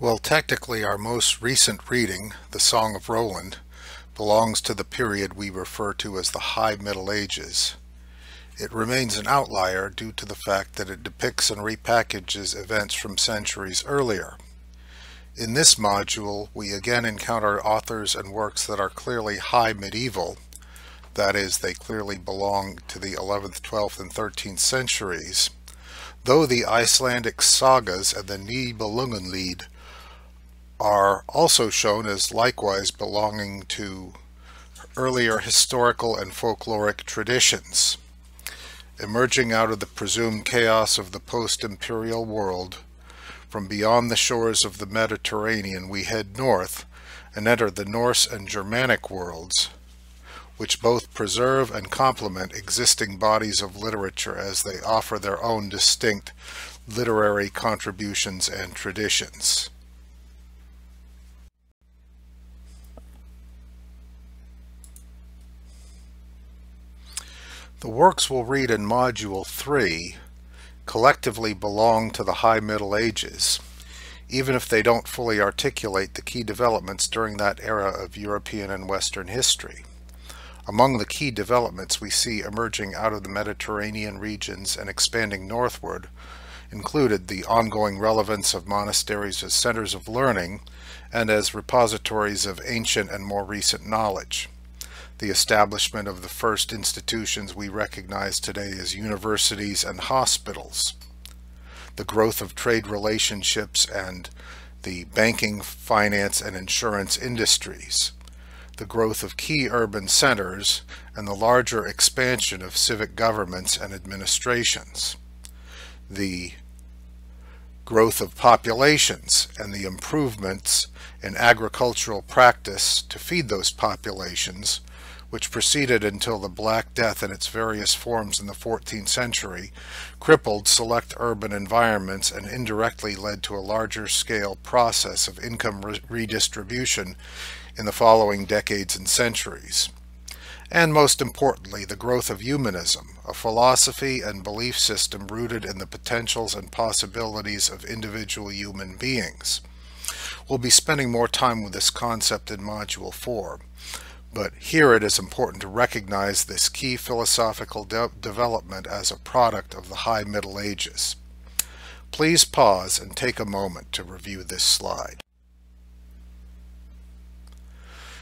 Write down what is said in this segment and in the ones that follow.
Well, technically, our most recent reading, The Song of Roland, belongs to the period we refer to as the High Middle Ages. It remains an outlier due to the fact that it depicts and repackages events from centuries earlier. In this module, we again encounter authors and works that are clearly high medieval, that is, they clearly belong to the 11th, 12th, and 13th centuries, though the Icelandic sagas and the Nibelungenlied are also shown as likewise belonging to earlier historical and folkloric traditions. Emerging out of the presumed chaos of the post-imperial world, from beyond the shores of the Mediterranean we head north and enter the Norse and Germanic worlds, which both preserve and complement existing bodies of literature as they offer their own distinct literary contributions and traditions. The works we'll read in Module 3 collectively belong to the High Middle Ages, even if they don't fully articulate the key developments during that era of European and Western history. Among the key developments we see emerging out of the Mediterranean regions and expanding northward included the ongoing relevance of monasteries as centers of learning and as repositories of ancient and more recent knowledge, the establishment of the first institutions we recognize today as universities and hospitals, the growth of trade relationships and the banking, finance, and insurance industries, the growth of key urban centers, and the larger expansion of civic governments and administrations, the growth of populations and the improvements in agricultural practice to feed those populations, which proceeded until the Black Death in its various forms in the 14th century, crippled select urban environments and indirectly led to a larger scale process of income redistribution in the following decades and centuries. And most importantly, the growth of humanism, a philosophy and belief system rooted in the potentials and possibilities of individual human beings. We'll be spending more time with this concept in Module 4. But here it is important to recognize this key philosophical development as a product of the High Middle Ages. Please pause and take a moment to review this slide.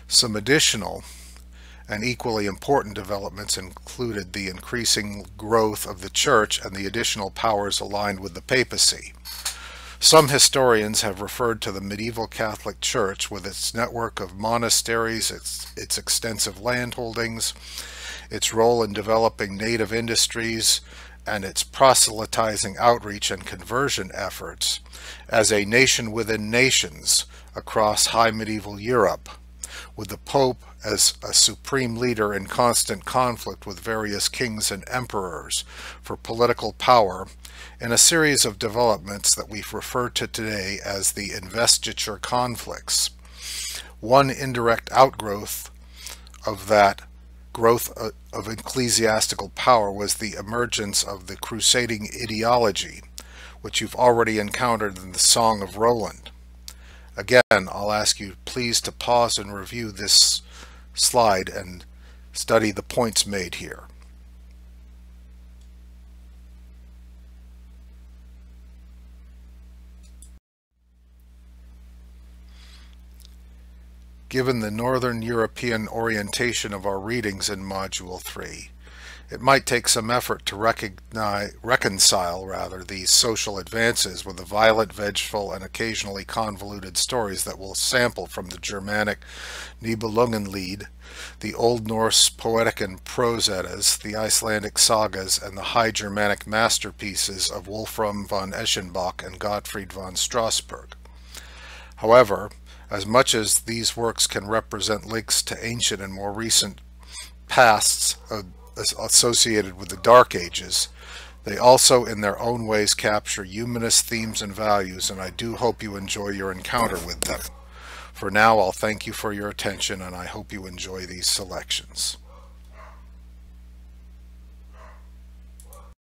Some additional and equally important developments included the increasing growth of the Church and the additional powers aligned with the papacy. Some historians have referred to the medieval Catholic Church with its network of monasteries, its extensive landholdings, its role in developing native industries, and its proselytizing outreach and conversion efforts as a nation within nations across high medieval Europe, with the Pope as a supreme leader in constant conflict with various kings and emperors for political power, in a series of developments that we've referred to today as the investiture conflicts. One indirect outgrowth of that growth of ecclesiastical power was the emergence of the crusading ideology, which you've already encountered in the Song of Roland. Again, I'll ask you please to pause and review this slide and study the points made here. Given the Northern European orientation of our readings in Module 3, it might take some effort to reconcile these social advances with the violent, vengeful, and occasionally convoluted stories that we'll sample from the Germanic Nibelungenlied, the Old Norse poetic and prose Eddas, the Icelandic sagas, and the High Germanic masterpieces of Wolfram von Eschenbach and Gottfried von Strasbourg. However, as much as these works can represent links to ancient and more recent pasts associated with the Dark Ages, they also in their own ways capture humanist themes and values, and I do hope you enjoy your encounter with them. For now, I'll thank you for your attention, and I hope you enjoy these selections.